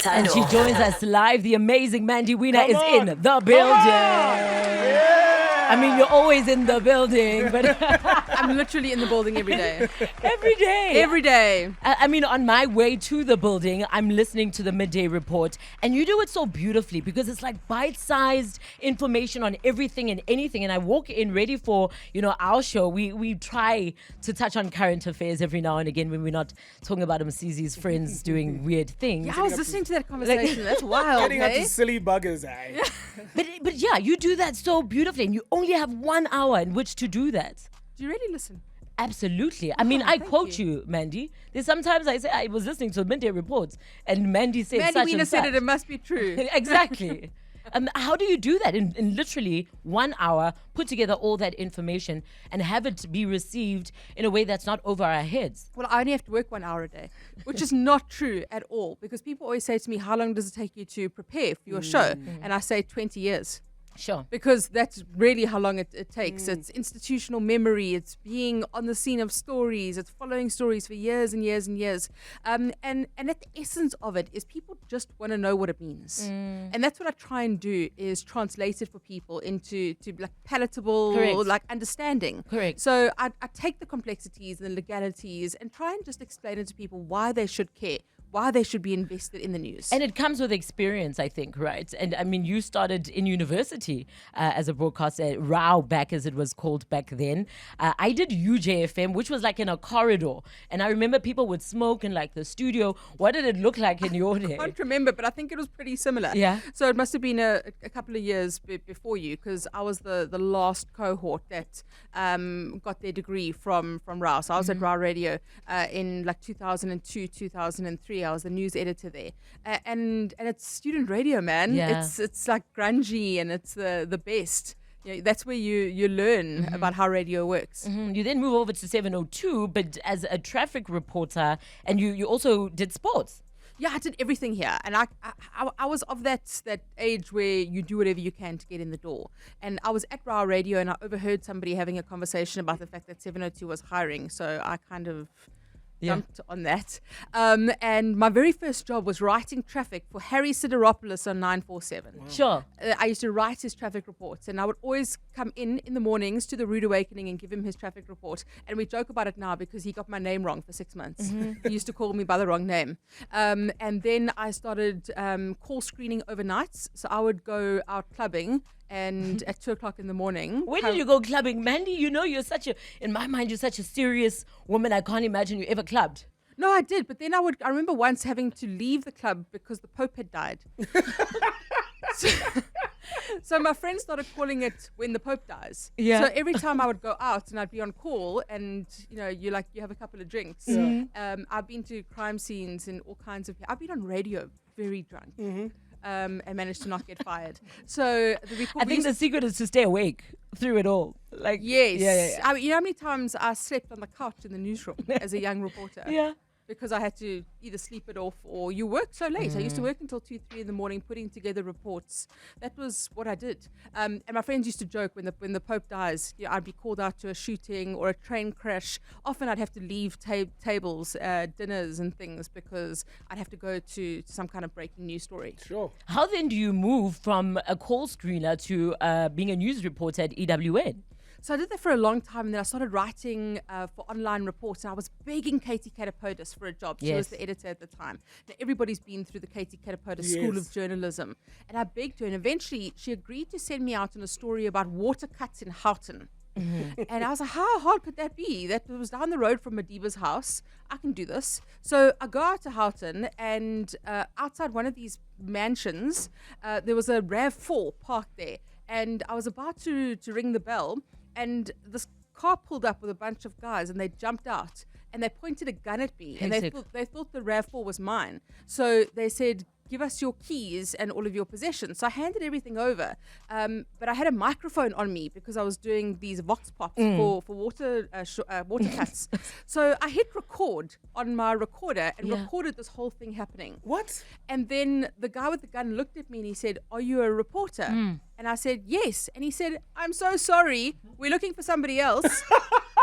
And she joins us live. The amazing Mandy Wiener is in the building. I mean, you're always in the building, but I'm literally in the building every day. Every day. Every day. I mean, on my way to the building, I'm listening to the midday report, and you do it so beautifully because it's like bite-sized information on everything and anything. And I walk in ready for, our show. We try to touch on current affairs every now and again when we're not talking about Msizi's friends doing weird things. Yeah, I was listening to that conversation. That's wild. Getting up to silly buggers, eh? But yeah, you do that so beautifully, and you only have 1 hour in which to do that. Do you really listen? Absolutely. I mean, I quote you, Mandy. There's sometimes I say I was listening to the midday reports, and Mandy said Mandy such Wiener and said such. it must be true. Exactly. How do you do that in literally 1 hour, put together all that information and have it be received in a way that's not over our heads? Well, I only have to work 1 hour a day, which is not true at all, because people always say to me, how long does it take you to prepare for your show? And I say 20 years. Sure. Because that's really how long it takes. It's institutional memory. It's being on the scene of stories. It's following stories for years and years and years. And at the essence of it is people just want to know what it means. And that's what I try and do, is translate it for people into like palatable, Correct. like understanding. Correct. So I take the complexities and the legalities and try and just explain it to people why they should care, why they should be invested in the news. And it comes with experience, I think, right? And I mean, you started in university as a broadcaster, ROW back as it was called back then. I did UJFM, which was like in a corridor. And I remember people would smoke in like the studio. What did it look like in your day? I can't remember, but I think it was pretty similar. Yeah. So it must have been a couple of years before you, because I was the last cohort that got their degree from ROW. So I was at ROW Radio in like 2002, 2003. I was the news editor there, and it's student radio, man. Yeah. It's like grungy, and it's the best. That's where you learn about how radio works. You then move over to 702, but as a traffic reporter, and you also did sports. Yeah, I did everything here, and I was of that age where you do whatever you can to get in the door. And I was at ROW Radio, and I overheard somebody having a conversation about the fact that 702 was hiring, so I kind of jumped on that. And my very first job was writing traffic for Harry Sideropoulos on 947. Wow. Sure. I used to write his traffic reports, and I would always come in the mornings to the Rude Awakening and give him his traffic report. And we joke about it now because he got my name wrong for 6 months. He used to call me by the wrong name. And then I started call screening overnights. So I would go out clubbing, and at 2:00 in the morning. When did you go clubbing? Mandy, in my mind, you're such a serious woman. I can't imagine you ever clubbed. No, I did. But then I remember once having to leave the club because the Pope had died. So my friends started calling it when the Pope dies. Yeah. So every time I would go out and I'd be on call, and you have a couple of drinks. I've been to crime scenes and all kinds of. I've been on radio very drunk. And managed to not get fired. So I think the secret is to stay awake through it all. Like, yes. Yeah. I mean, you know how many times I slept on the couch in the newsroom as a young reporter? Yeah. Because I had to either sleep it off or you worked so late. I used to work until 2, 3 in the morning putting together reports. That was what I did. And my friends used to joke when the Pope dies, I'd be called out to a shooting or a train crash. Often I'd have to leave tables, dinners and things, because I'd have to go to some kind of breaking news story. Sure. How then do you move from a call screener to being a news reporter at EWN? So I did that for a long time, and then I started writing for online reports, and I was begging Katie Catapodis for a job. She was the editor at the time. Now, everybody's been through the Katie Catapodis School of Journalism, and I begged her, and eventually she agreed to send me out on a story about water cuts in Houghton. And I was like, how hard could that be? That was down the road from Madiba's house. I can do this. So I go out to Houghton, and outside one of these mansions, there was a RAV4 parked there, and I was about to ring the bell, and this car pulled up with a bunch of guys, and they jumped out and they pointed a gun at me. And they thought the RAV4 was mine. So they said, give us your keys and all of your possessions. So I handed everything over. But I had a microphone on me because I was doing these vox pops for water cuts. So I hit record on my recorder and recorded this whole thing happening. What? And then the guy with the gun looked at me and he said, are you a reporter? And I said, yes. And he said, I'm so sorry. We're looking for somebody else.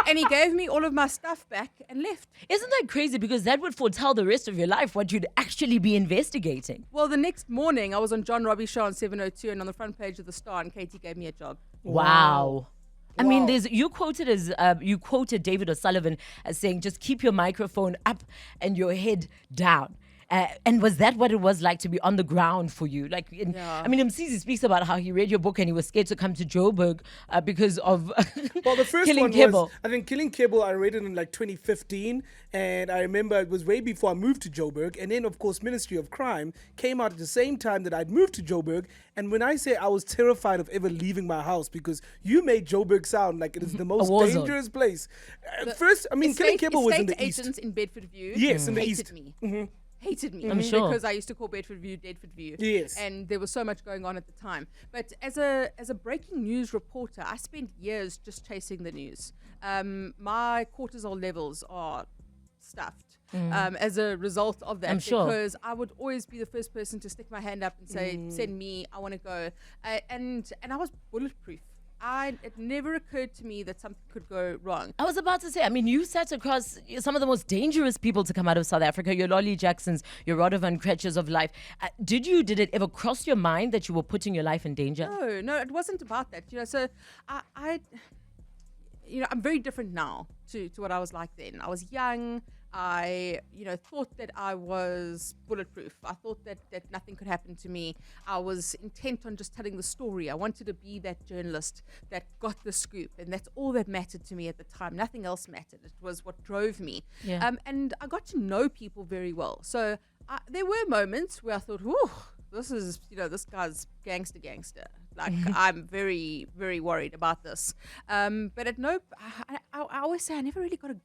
And he gave me all of my stuff back and left. Isn't that crazy? Because that would foretell the rest of your life what you'd actually be investigating. Well, the next morning, I was on John Robbie's show on 702 and on the front page of The Star, and Katie gave me a job. Wow. I mean, you quoted David O'Sullivan as saying, just keep your microphone up and your head down. And was that what it was like to be on the ground for you? Like, I mean, Msizi speaks about how he read your book and he was scared to come to Joburg because of Well, the first Killing one Kibble. was, I think, Killing Kibble, I read it in like 2015. And I remember it was way before I moved to Joburg. And then, of course, Ministry of Crime came out at the same time that I'd moved to Joburg. And when I say I was terrified of ever leaving my house, because you made Joburg sound like it is the most war zone. dangerous place. First, I mean, Killing Kibble was in the east. Agents in Bedfordview Yes, in the hated east. me. Hated me. I'm sure. Because I used to call Bedfordview Deadfordview. Yes. And there was so much going on at the time. But as a breaking news reporter, I spent years just chasing the news. My cortisol levels are stuffed as a result of that. I'm sure. Because I would always be the first person to stick my hand up and say, send me, I want to go. And I was bulletproof. It never occurred to me that something could go wrong. I was about to say, I mean, you sat across some of the most dangerous people to come out of South Africa, your Lolly Jacksons, your Radovan Kretschers of life. Did it ever cross your mind that you were putting your life in danger? No, it wasn't about that. So I'm very different now to what I was like then. I was young. I, thought that I was bulletproof. I thought that nothing could happen to me. I was intent on just telling the story. I wanted to be that journalist that got the scoop, and that's all that mattered to me at the time. Nothing else mattered. It was what drove me. Yeah. And I got to know people very well. So there were moments where I thought, whew, this is, this guy's gangster. Like, I'm very, very worried about this. But at no, I always say I never really got a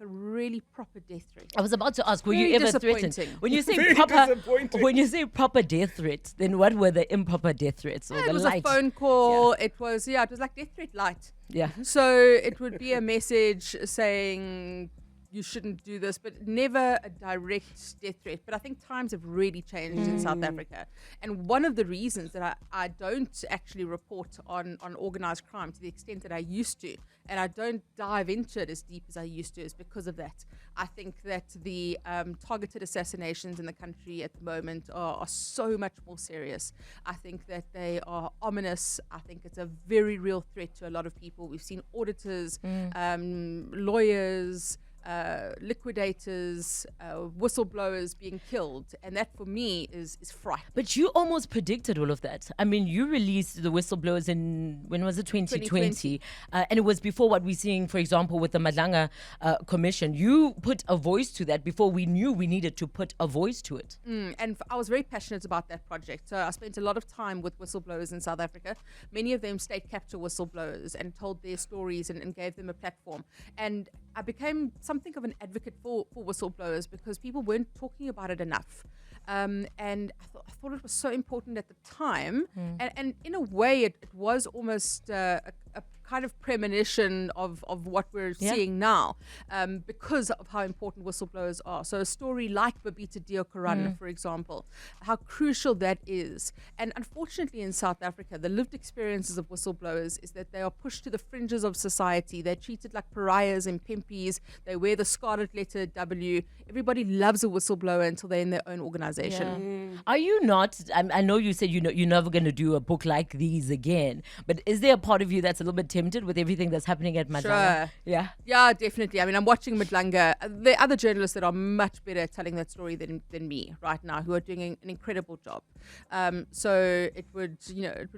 really proper death threat. I was about to ask, were Very you ever threatened? disappointing. When you say Very proper, disappointing. when you say proper death threats, then what were the improper death threats? Or It the was light? a phone call. It was like death threat light. Yeah. So it would be a message saying you shouldn't do this, but never a direct death threat. But I think times have really changed in South Africa. And one of the reasons that I don't actually report on organized crime to the extent that I used to, and I don't dive into it as deep as I used to, is because of that. I think that the targeted assassinations in the country at the moment are so much more serious. I think that they are ominous. I think it's a very real threat to a lot of people. We've seen auditors, lawyers, liquidators, whistleblowers being killed, and that for me is frightening. But you almost predicted all of that. I mean, you released the whistleblowers in, when was it, 2020? And it was before what we're seeing, for example, with the Madlanga Commission. You put a voice to that before we knew we needed to put a voice to it. And I was very passionate about that project. So I spent a lot of time with whistleblowers in South Africa, many of them state capture whistleblowers, and told their stories and gave them a platform. And I became something of an advocate for whistleblowers because people weren't talking about it enough. And I thought it was so important at the time. And in a way, it was almost a kind of premonition of what we're seeing now, because of how important whistleblowers are. So a story like Babita Deokaran, for example, how crucial that is. And unfortunately in South Africa, the lived experiences of whistleblowers is that they are pushed to the fringes of society. They're treated like pariahs and pimpies. They wear the scarlet letter W. Everybody loves a whistleblower until they're in their own organization. Are you not, I know you said you're never going to do a book like these again, but is there a part of you that's a little bit tempted with everything that's happening at Madlanga? Sure. Yeah, Definitely. I mean, I'm watching Madlanga. There are other journalists that are much better at telling that story than me right now, who are doing an incredible job. So it would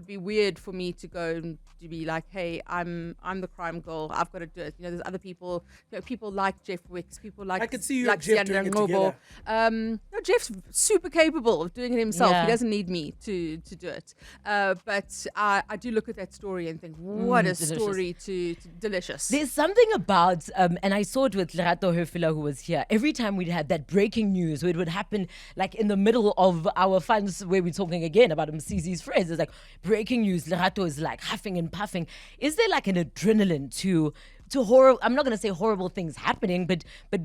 be weird for me to go and to be like, hey, I'm the crime girl. I've got to do it. There's other people. People like Jeff Wicks. People like I could see you like and Jeff doing it together. No, Jeff's super capable of doing it himself. Yeah. He doesn't need me to do it. But I do look at that story and think, what a delicious. story to delicious. There's something about, and I saw it with Lerato Höfler, who was here. Every time we'd have that breaking news, where it would happen like in the middle of our funds, where we're talking again about Msizi's phrase, it's like breaking news. Lerato is like huffing and puffing. Is there like an adrenaline to I'm not going to say horrible things happening, but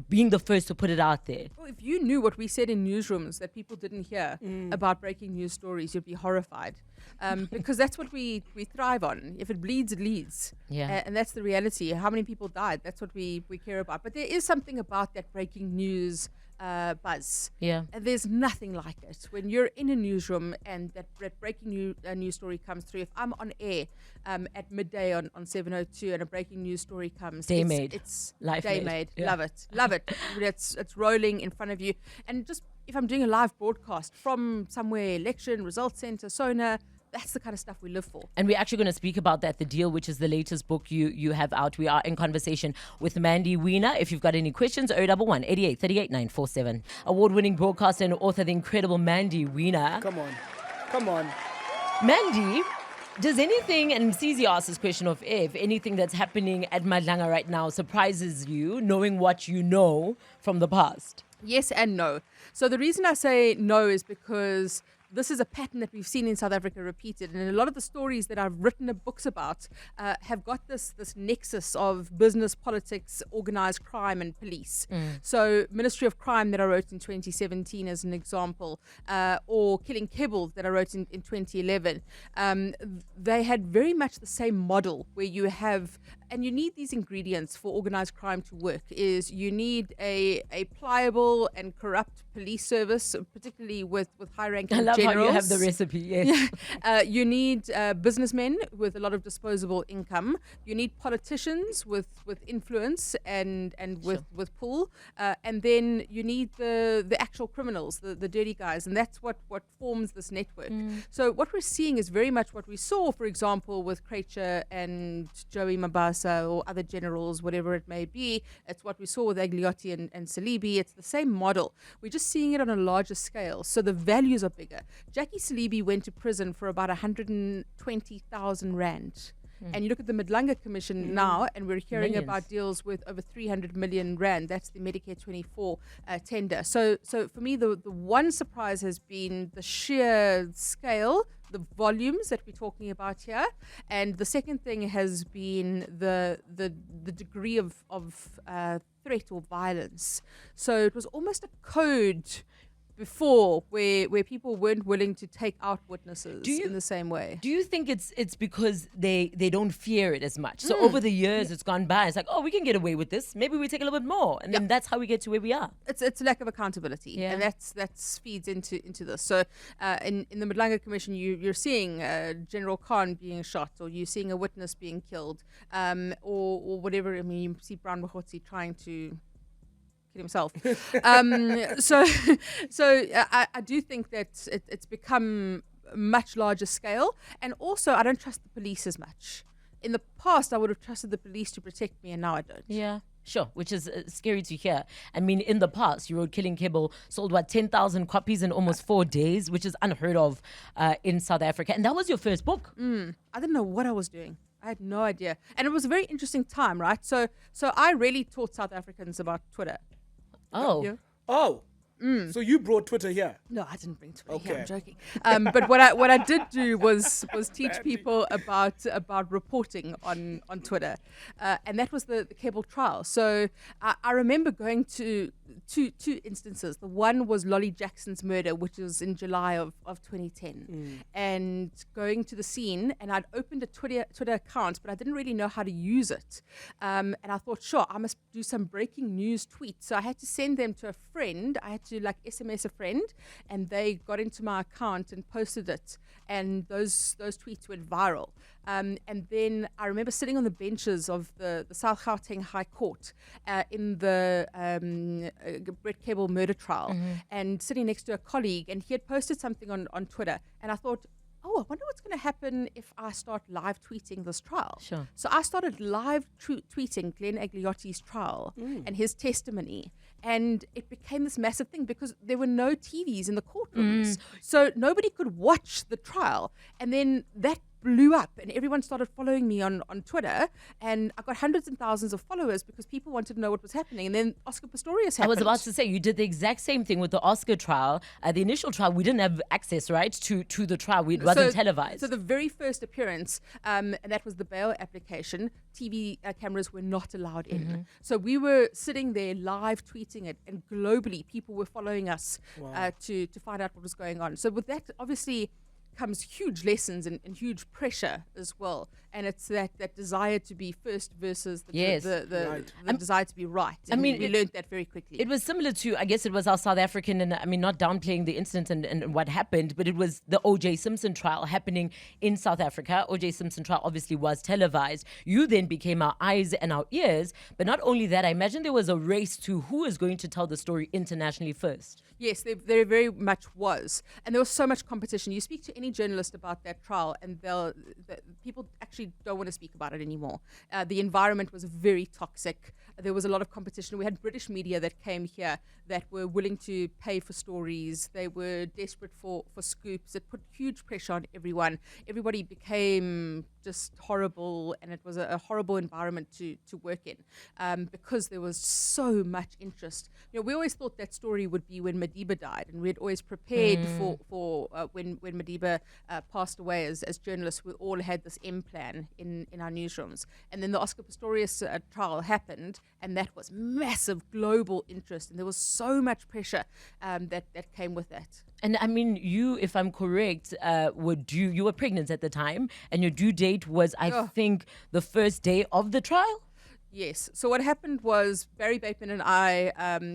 being the first to put it out there. Well, if you knew what we said in newsrooms that people didn't hear about breaking news stories, you'd be horrified. Because that's what we thrive on. If it bleeds, it leads. Yeah. And that's the reality. How many people died? That's what we care about. But there is something about that breaking news buzz. Yeah. And there's nothing like it. When you're in a newsroom and that breaking news story comes through, if I'm on air at midday on 7:02 and a breaking news story comes, it's Life day made. made. Yeah. Love it. It's rolling in front of you. And just if I'm doing a live broadcast from somewhere, election, results center, Sona, that's the kind of stuff we live for. And we're actually going to speak about that, The Deal, which is the latest book you have out. We are in conversation with Mandy Wiener. If you've got any questions, 011 88 38 947. Award-winning broadcaster and author, the incredible Mandy Wiener. Come on. Mandy, does anything, and Cece asked this question of if anything that's happening at Madlanga right now surprises you, knowing what you know from the past? Yes and no. So the reason I say no is because this is a pattern that we've seen in South Africa repeated. And a lot of the stories that I've written books about have got this nexus of business, politics, organized crime and police. So Ministry of Crime that I wrote in 2017 as an example, or Killing Kibble that I wrote in 2011, they had very much the same model where you have, and you need these ingredients for organized crime to work, is you need a pliable and corrupt police service, particularly with high-ranking generals. How you have the recipe, yes. You need businessmen with a lot of disposable income. You need politicians with influence and with pull. And then you need the actual criminals, the dirty guys. And that's what forms this network. So what we're seeing is very much what we saw, for example, with Kreitzer and Joey Mabasa or other generals, whatever it may be. It's what we saw with Agliotti and Salibi. It's the same model. We're just seeing it on a larger scale. So the values are bigger. Jackie Salibi went to prison for about 120,000 rand. And you look at the Madlanga Commission now, and we're hearing about deals with over 300 million rand. That's the Medicare 24 tender. So for me, the one surprise has been the sheer scale, the volumes that we're talking about here, and the second thing has been the degree of threat or violence. So it was almost a code before where people weren't willing to take out witnesses in the same way. Do you think it's because they don't fear it as much? So over the years it's gone by. It's like, oh, we can get away with this. Maybe we take a little bit more. And then that's how we get to where we are. It's lack of accountability. And that's feeds into this. So in the Madlanga Commission, you're seeing General Khan being shot, or you're seeing a witness being killed, or whatever. I mean, you see Brown Mahotsi trying to himself. So I do think that it's become much larger scale, and also I don't trust the police as much. In the past, I would have trusted the police to protect me, and now I don't. Yeah. Sure, which is scary to hear. I mean, in the past, you wrote Killing Kibble, sold 10,000 copies in almost 4 days, which is unheard of in South Africa. And that was your first book. I didn't know what I was doing. I had no idea. And it was a very interesting time, right? So I really taught South Africans about Twitter. Oh. Yeah. Oh. So you brought Twitter here? No, I didn't bring Twitter here. Okay. I'm joking. But what I did do was teach people about reporting on Twitter, and that was the Cable trial. So I remember going to two instances. The one was Lolly Jackson's murder, which was in July of 2010, and going to the scene. And I'd opened a Twitter account, but I didn't really know how to use it. And I thought, sure, I must do some breaking news tweets. So I had to send them to a friend. I had to SMS a friend, and they got into my account and posted it, and those tweets went viral. And then I remember sitting on the benches of the South Gauteng High Court in the Brett Cable murder trial, and sitting next to a colleague, and he had posted something on Twitter, and I thought, oh, I wonder what's going to happen if I start live tweeting this trial. Sure. So I started live tweeting Glenn Agliotti's trial and his testimony. And it became this massive thing because there were no TVs in the courtrooms. So nobody could watch the trial. And then that blew up and everyone started following me on Twitter, and I got hundreds and thousands of followers because people wanted to know what was happening. And then Oscar Pistorius happened. I was about to say, you did the exact same thing with the Oscar trial. The initial trial, we didn't have access, right, to the trial. It wasn't televised. So the very first appearance, and that was the bail application, TV cameras were not allowed in. So we were sitting there live tweeting it, and globally people were following us to find out what was going on. So with that, obviously, comes huge lessons and huge pressure as well, and it's that desire to be first versus the desire to be right. And we learned that very quickly. It was similar to, I guess it was our South African, and I mean, not downplaying the incident and what happened, but it was the O.J. Simpson trial happening in South Africa. O.J. Simpson trial obviously was televised. You then became our eyes and our ears, but not only that, I imagine there was a race to who is going to tell the story internationally first. Yes, there very much was. And there was so much competition. You speak to any journalist about that trial, and people actually don't want to speak about it anymore. The environment was very toxic. There was a lot of competition. We had British media that came here that were willing to pay for stories. They were desperate for scoops. It put huge pressure on everyone. Everybody became just horrible, and it was a horrible environment to work in because there was so much interest. You know, we always thought that story would be when Madiba died, and we had always prepared for when Madiba passed away as journalists. We all had this M plan in our newsrooms, and then the Oscar Pistorius trial happened, and that was massive global interest, and there was so much pressure that came with that. And I mean, you, if I'm correct, you were pregnant at the time, and your due date was, I think, the first day of the trial? Yes. So what happened was Barry Bateman and I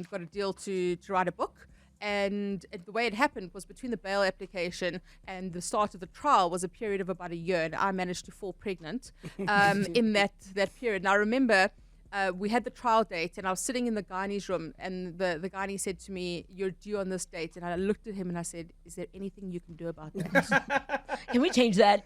got a deal to write a book. And the way it happened was between the bail application and the start of the trial was a period of about a year. And I managed to fall pregnant in that period. And I remember we had the trial date, and I was sitting in the gynae's room, and the gynae said to me, "You're due on this date." And I looked at him and I said, "Is there anything you can do about that?" Can we change that?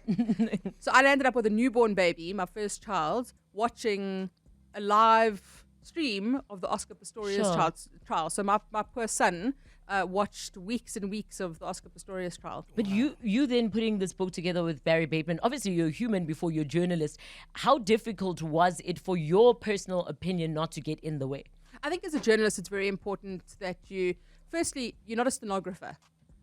So I landed up with a newborn baby, my first child, watching a live stream of the Oscar Pistorius trial. So my poor son watched weeks and weeks of the Oscar Pistorius trial. But you then putting this book together with Barry Bateman, obviously you're a human before you're a journalist. How difficult was it for your personal opinion not to get in the way? I think as a journalist, it's very important that firstly, you're not a stenographer.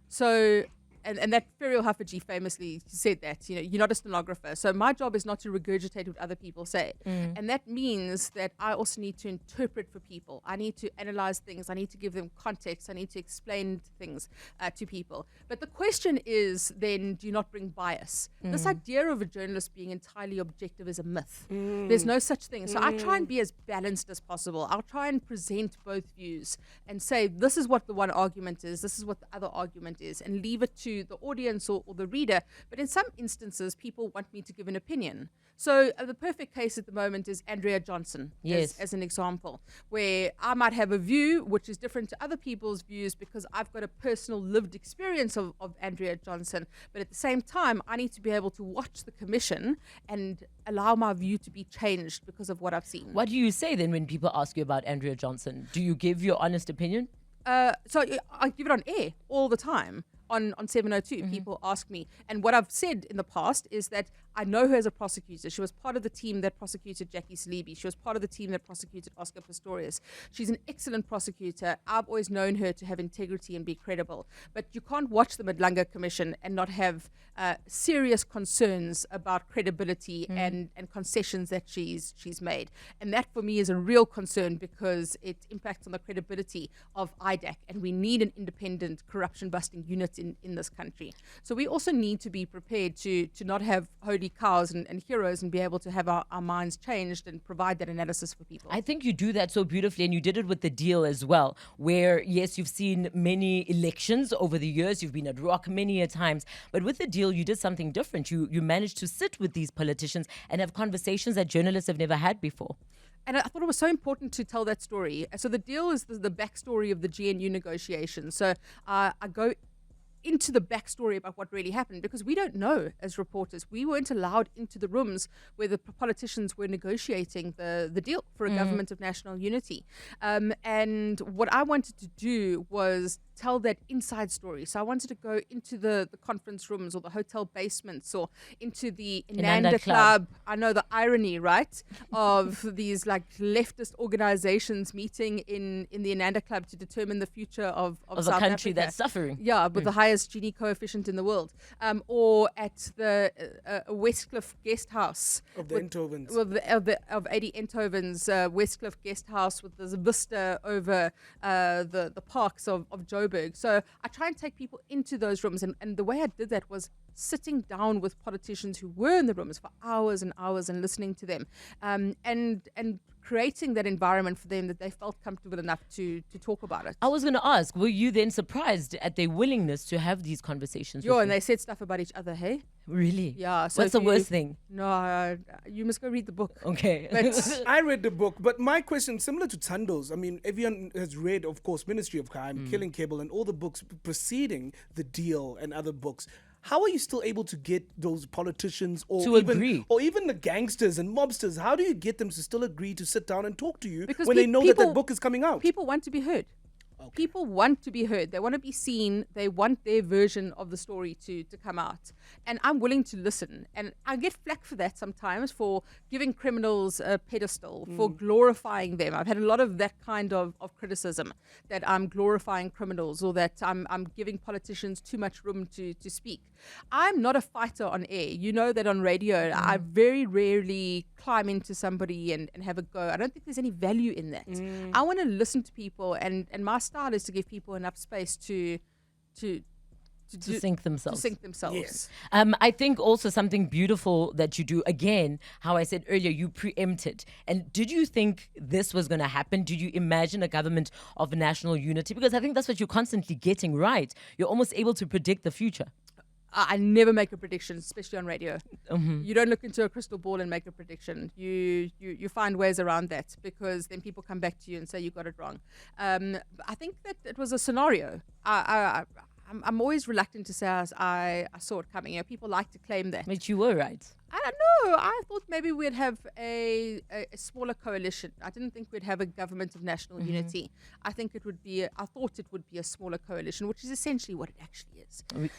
So, and that Ferial Haffajee famously said that, you're not a stenographer. So my job is not to regurgitate what other people say. And that means that I also need to interpret for people. I need to analyze things. I need to give them context. I need to explain things to people. But the question is then, do you not bring bias? This idea of a journalist being entirely objective is a myth. There's no such thing. So I try and be as balanced as possible. I'll try and present both views and say, this is what the one argument is, this is what the other argument is, and leave it to the audience or the reader. But in some instances, people want me to give an opinion. So the perfect case at the moment is Andrea Johnson, as an example, where I might have a view which is different to other people's views because I've got a personal lived experience of Andrea Johnson. But at the same time, I need to be able to watch the commission and allow my view to be changed because of what I've seen. What do you say then when people ask you about Andrea Johnson? Do you give your honest opinion? So I give it on air all the time. On 702, people ask me. And what I've said in the past is that I know her as a prosecutor. She was part of the team that prosecuted Jackie Saleeby. She was part of the team that prosecuted Oscar Pistorius. She's an excellent prosecutor. I've always known her to have integrity and be credible. But you can't watch the Madlanga Commission and not have serious concerns about credibility and concessions that she's made. And that for me is a real concern because it impacts on the credibility of IDAC. And we need an independent corruption-busting unit in this country. So we also need to be prepared to not have holy cows and heroes and be able to have our minds changed and provide that analysis for people. I think you do that so beautifully, and you did it with the deal as well, where yes, you've seen many elections over the years, you've been at Rock many a times, but with the deal you did something different. You managed to sit with these politicians and have conversations that journalists have never had before. And I thought it was so important to tell that story. So the deal is the backstory of the GNU negotiations. So I go into the backstory about what really happened, because we don't know as reporters. We weren't allowed into the rooms where the politicians were negotiating the deal for a government of national unity. And what I wanted to do was tell that inside story. So I wanted to go into the conference rooms or the hotel basements or into the Inanda Club. I know the irony, right, of these like leftist organizations meeting in the Inanda Club to determine the future of South a country Africa. that's suffering. Yeah, with the highest Gini coefficient in the world. Or at the Westcliff Guest House. Of the Enthovens. Of Eddie Enthoven's Westcliff Guest House with this vista over the parks of Joburg. So I try and take people into those rooms, and the way I did that was sitting down with politicians who were in the rooms for hours and hours and listening to them, and creating that environment for them that they felt comfortable enough to talk about it. I was going to ask, were you then surprised at their willingness to have these conversations with and you? they said stuff about each other, hey? Really? Yeah. So what's the worst thing? No, you must go read the book. Okay. But I read the book, but my question, similar to Thando's, I mean, everyone has read, of course, Ministry of Crime, Killing Cable, and all the books preceding The Deal and other books. How are you still able to get those politicians or even the gangsters and mobsters? How do you get them to still agree to sit down and talk to you when they know that book is coming out? People want to be heard. Okay. People want to be heard. They want to be seen. They want their version of the story to come out. And I'm willing to listen. And I get flack for that sometimes, for giving criminals a pedestal, for glorifying them. I've had a lot of that kind of criticism, that I'm glorifying criminals or that I'm giving politicians too much room to speak. I'm not a fighter on air. You know that on radio, I very rarely climb into somebody and have a go. I don't think there's any value in that. I want to listen to people, and my style is to give people enough space to sink themselves. Yes. I think also something beautiful that you do, again, how I said earlier, you preempted. And did you think this was going to happen? Did you imagine a government of national unity? Because I think that's what you're constantly getting right. You're almost able to predict the future. I never make a prediction, especially on radio. You don't look into a crystal ball and make a prediction. You find ways around that, because then people come back to you and say you got it wrong. I think that it was a scenario. I'm always reluctant to say I saw it coming. People like to claim that. But you were right. I don't know. I thought maybe we'd have a smaller coalition. I didn't think we'd have a government of national unity. I thought it would be a smaller coalition, which is essentially what it actually is.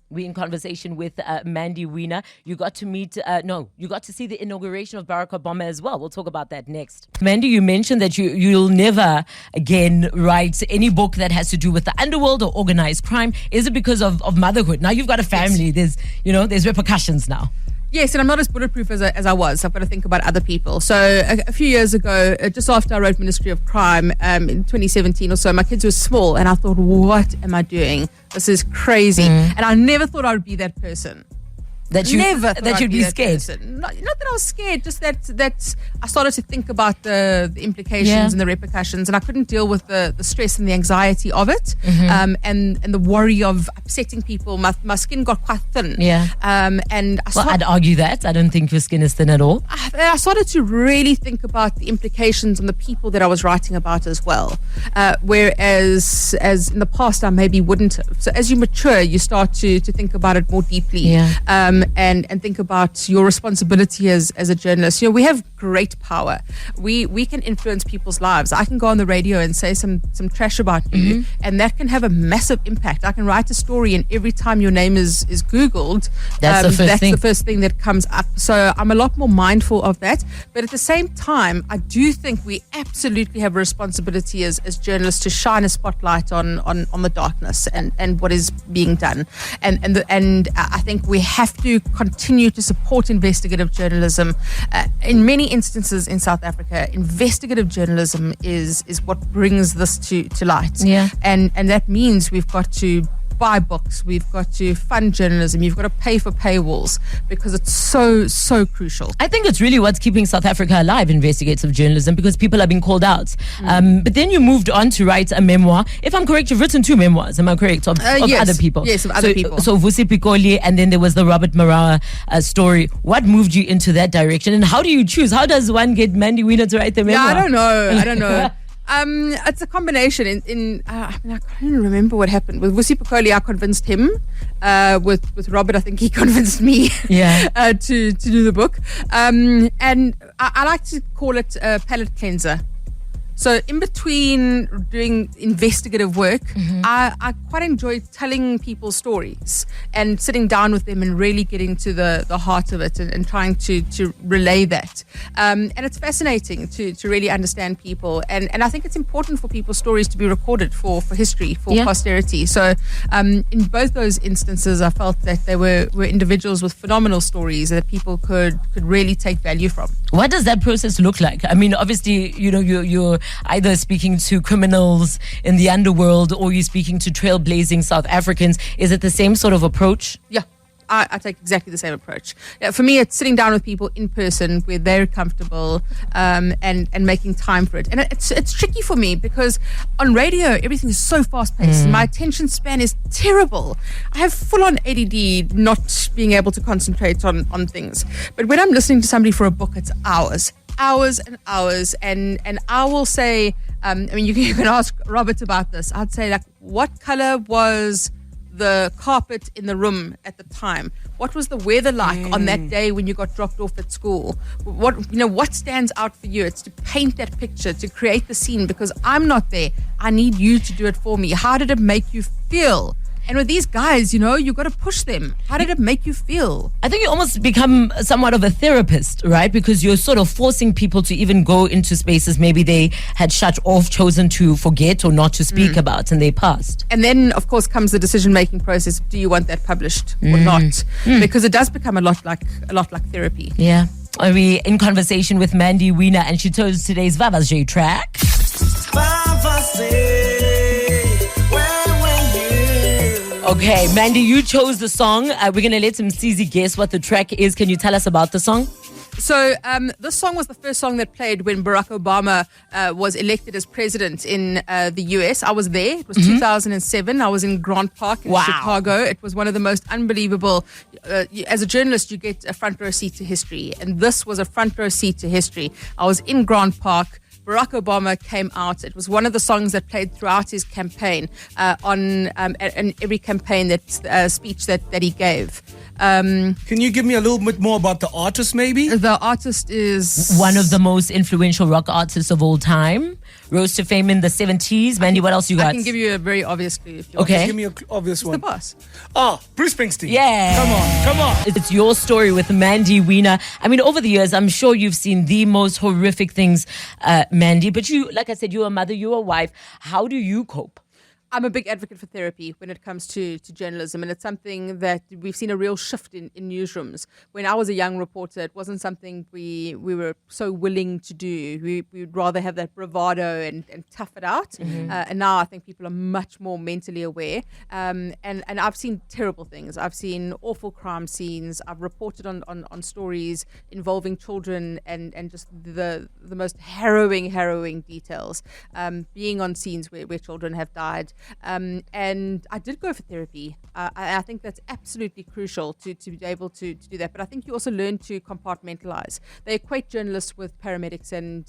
We're in conversation with Mandy Wiener. You got to meet, you got to see the inauguration of Barack Obama as well. We'll talk about that next. Mandy, you mentioned that you'll never again write any book that has to do with the underworld or organized crime. Is it because of motherhood? Now you've got a family. Yes. There's repercussions now. Yes, and I'm not as bulletproof as I was. I've got to think about other people. So a few years ago, just after I wrote Ministry of Crime in 2017 or so, my kids were small, and I thought, what am I doing? This is crazy. And I never thought I would be that person. That you'd be scared. Not that I was scared, just that I started to think about the implications and the repercussions, and I couldn't deal with the stress and the anxiety of it, and the worry of upsetting people. My skin got quite thin. And I'd argue that. I don't think your skin is thin at all. I started to really think about the implications on the people that I was writing about as well. Whereas as in the past I maybe wouldn't have. So as you mature, you start to think about it more deeply. And think about your responsibility as a journalist. We have great power. We can influence people's lives. I can go on the radio and say some trash about you, and that can have a massive impact. I can write a story, and every time your name is Googled, that's the first thing that comes up. So I'm a lot more mindful of that. But at the same time, I do think we absolutely have a responsibility as journalists to shine a spotlight on the darkness and what is being done. And I think we have to continue to support investigative journalism. In many instances in South Africa, investigative journalism is what brings this to light. And that means we've got to buy books, we've got to fund journalism, you've got to pay for paywalls, because it's so crucial. I think it's really what's keeping South Africa alive, investigative journalism, because people are being called out. But then you moved on to write a memoir. If I'm correct, you've written 2 memoirs, am I correct? Of yes. Other people. Yes, of other people. So Vusi Pikoli, and then there was the Robert Marawa story. What moved you into that direction, and how do you choose? How does one get Mandy Wiener to write the memoir? Yeah, I don't know. It's a combination. I mean, I can't even remember what happened with Vusi Pikoli. I convinced him. With Robert, I think he convinced me. To do the book. And I like to call it a palate cleanser. So in between doing investigative work, I quite enjoy telling people stories and sitting down with them and really getting to the heart of it and trying to relay that. And it's fascinating to really understand people. And I think it's important for people's stories to be recorded for history, for posterity. So in both those instances, I felt that they were individuals with phenomenal stories that people could really take value from. What does that process look like? I mean, obviously, you're either speaking to criminals in the underworld or you're speaking to trailblazing South Africans. Is it the same sort of approach? Yeah. I take exactly the same approach. For me, it's sitting down with people in person where they're comfortable and making time for it. And it's tricky for me because on radio, everything is so fast-paced. My attention span is terrible. I have full-on ADD, not being able to concentrate on things. But when I'm listening to somebody for a book, it's hours and hours. And I will say, I mean, you can ask Robert about this. I'd say, like, what color was the carpet in the room at the time? What was the weather like on that day when you got dropped off at school? What stands out for you? It's to paint that picture, to create the scene, because I'm not there. I need you to do it for me. How did it make you feel? And with these guys, you got to push them. How did it make you feel? I think you almost become somewhat of a therapist, right? Because you're sort of forcing people to even go into spaces maybe they had shut off, chosen to forget or not to speak about, and they passed. And then, of course, comes the decision-making process. Do you want that published or not? Because it does become a lot like therapy. Yeah. Are we in conversation with Mandy Wiener, and she chose today's Vava's J track. Okay, Mandy, you chose the song. We're going to let Msizi guess what the track is. Can you tell us about the song? So this song was the first song that played when Barack Obama was elected as president in the US. I was there. It was 2007. I was in Grant Park in Chicago. It was one of the most unbelievable. As a journalist, you get a front row seat to history. And this was a front row seat to history. I was in Grant Park. Barack Obama came out. It was one of the songs that played throughout his campaign, on every campaign speech that he gave. Can you give me a little bit more about the artist, maybe? The artist is one of the most influential rock artists of all time. Rose to fame in the 70s. Mandy, what else you got? I can give you a very obvious clue if you want. Give me an obvious one. The boss. Oh, Bruce Springsteen. Yeah. Come on. It's your story with Mandy Weiner. I mean, over the years, I'm sure you've seen the most horrific things, Mandy. But you, like I said, you're a mother, you're a wife. How do you cope? I'm a big advocate for therapy when it comes to journalism, and it's something that we've seen a real shift in newsrooms. When I was a young reporter, it wasn't something we were so willing to do. We'd rather have that bravado and tough it out. And now I think people are much more mentally aware. And I've seen terrible things. I've seen awful crime scenes. I've reported on stories involving children and just the most harrowing details. Being on scenes where children have died. And I did go for therapy. I think that's absolutely crucial to be able to do that. But I think you also learn to compartmentalize. They equate journalists with paramedics and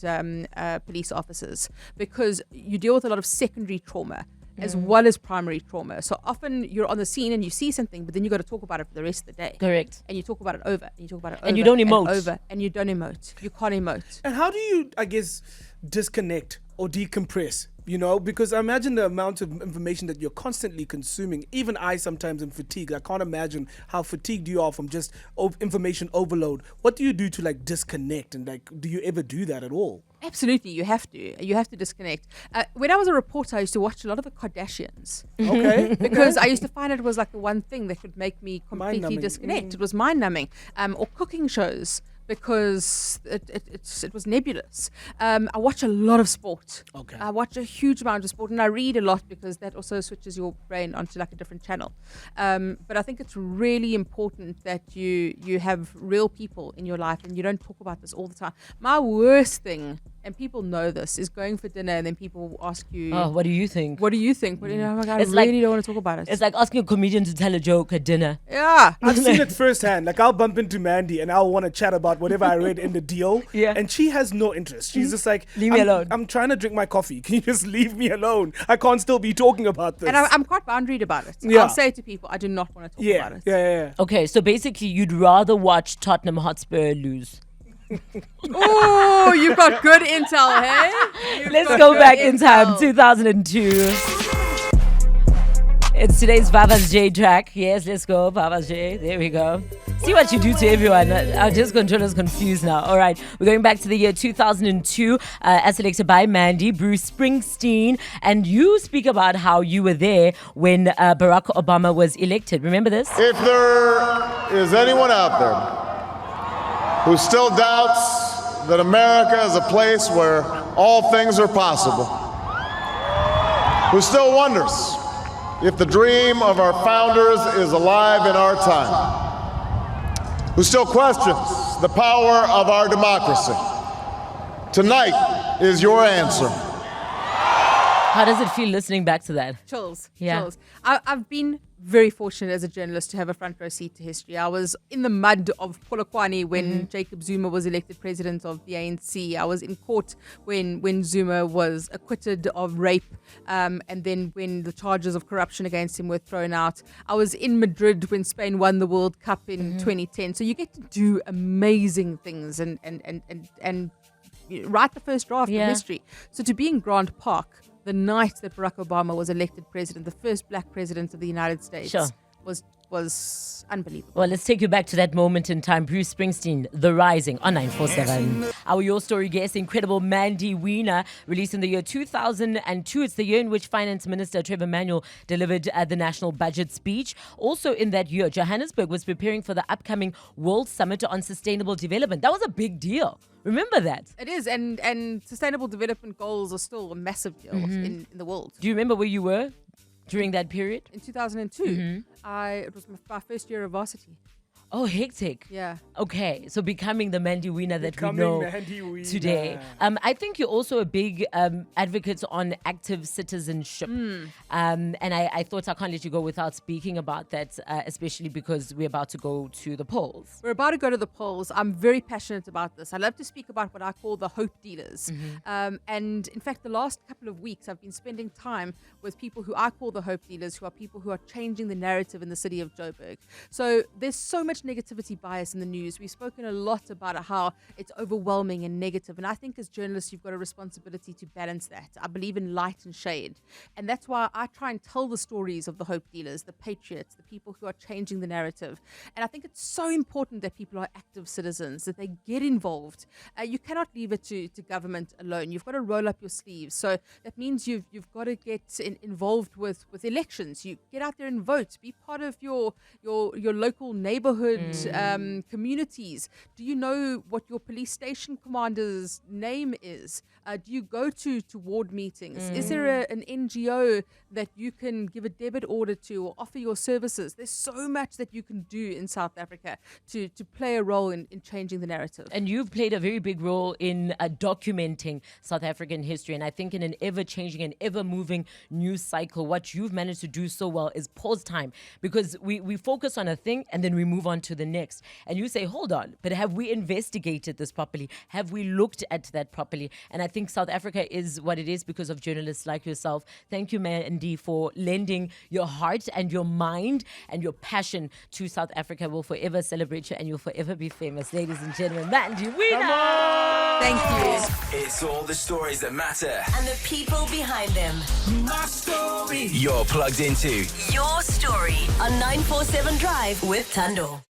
police officers because you deal with a lot of secondary trauma as well as primary trauma. So often you're on the scene and you see something, but then you got to talk about it for the rest of the day. Correct. And you talk about it over, and you talk about it over. And you don't emote. And over, and you don't emote. You can't emote. And how do you, I guess, disconnect or decompress? Because I imagine the amount of information that you're constantly consuming. Even I sometimes am fatigued. I can't imagine how fatigued you are from just information overload. What do you do to disconnect? And do you ever do that at all? Absolutely, you have to. You have to disconnect. When I was a reporter, I used to watch a lot of the Kardashians. Okay. Because I used to find it was the one thing that could make me completely disconnect. It was mind-numbing. Or cooking shows. Because it was nebulous. I watch a lot of sport. Okay. I watch a huge amount of sport, and I read a lot because that also switches your brain onto a different channel. But I think it's really important that you have real people in your life, and you don't talk about this all the time. My worst thing and people know this, is going for dinner and then people will ask you, Oh, what do you think? what do you think? What do you know? Oh my God, It's I like- really don't want to talk about it. It's like asking a comedian to tell a joke at dinner. Yeah. I've seen it firsthand. Like, I'll bump into Mandy and I'll want to chat about whatever I read in the deal. Yeah. And she has no interest. She's just like, Leave me alone. I'm trying to drink my coffee. Can you just leave me alone? I can't still be talking about this. And I'm quite boundaried about it. Yeah. I'll say to people, I do not want to talk yeah. about it. Yeah. Okay, so basically, you'd rather watch Tottenham Hotspur lose. Oh, you've got good intel, hey? You've Let's got go good back in time, intel. 2002. It's today's Baba's J track. Yes, let's go, Baba's J. There we go. See what you do to everyone. Our just controller's confused now. All right, we're going back to the year 2002, as selected by Mandy, Bruce Springsteen. And you speak about how you were there when Barack Obama was elected. Remember this? If there is anyone out there who still doubts that America is a place where all things are possible, who still wonders if the dream of our founders is alive in our time, who still questions the power of our democracy, tonight is your answer. How does it feel listening back to that? Chills. Yeah. Chills. I've been very fortunate as a journalist to have a front row seat to history. I was in the mud of Polokwane when Jacob Zuma was elected president of the ANC. I was in court when Zuma was acquitted of rape, and then when the charges of corruption against him were thrown out. I was in Madrid when Spain won the World Cup in 2010. So you get to do amazing things and write the first draft Yeah. of history. So to be in Grant Park the night that Barack Obama was elected president, the first black president of the United States, Sure. was unbelievable. Well, let's take you back to that moment in time. Bruce Springsteen, The Rising, on 947. Our Your Story guest, incredible Mandy Wiener, released in the year 2002. It's the year in which Finance Minister Trevor Manuel delivered the national budget speech. Also in that year, Johannesburg was preparing for the upcoming World Summit on Sustainable Development. That was a big deal. Remember that? It is, and sustainable development goals are still a massive deal in the world. Do you remember where you were during that period? In 2002, it was my first year of varsity. Oh, hectic. Yeah. Okay, so becoming the Mandy Wiener that Becoming we know Mandy Wiener. today. I think you're also a big advocate on active citizenship. And I thought I can't let you go without speaking about that, especially because we're about to go to the polls. We're about to go to the polls. I'm very passionate about this. I love to speak about what I call the hope dealers. And in fact, the last couple of weeks, I've been spending time with people who I call the hope dealers, who are people who are changing the narrative in the city of Joburg. So there's so much negativity bias in the news. We've spoken a lot about how it's overwhelming and negative. And I think as journalists, you've got a responsibility to balance that. I believe in light and shade. And that's why I try and tell the stories of the hope dealers, the patriots, the people who are changing the narrative. And I think it's so important that people are active citizens, that they get involved. You cannot leave it to government alone. You've got to roll up your sleeves. So that means you've got to get involved with elections. You get out there and vote. Be part of your local neighborhood communities. Do you know what your police station commander's name is? Do you go to ward meetings? Is there an NGO that you can give a debit order to or offer your services? There's so much that you can do in South Africa to play a role in changing the narrative. And you've played a very big role in documenting South African history. And I think in an ever-changing and ever-moving news cycle, what you've managed to do so well is pause time. Because we focus on a thing and then we move on to the next. And you say, hold on, but have we investigated this properly? Have we looked at that properly? And I think South Africa is what it is because of journalists like yourself. Thank you, Mandy, for lending your heart and your mind and your passion to South Africa. We'll forever celebrate you and you'll forever be famous. Ladies and gentlemen, Mandy Wiener. Thank you. It's all the stories that matter. And the people behind them. My story. You're plugged into Your Story on 947 Drive with Thando.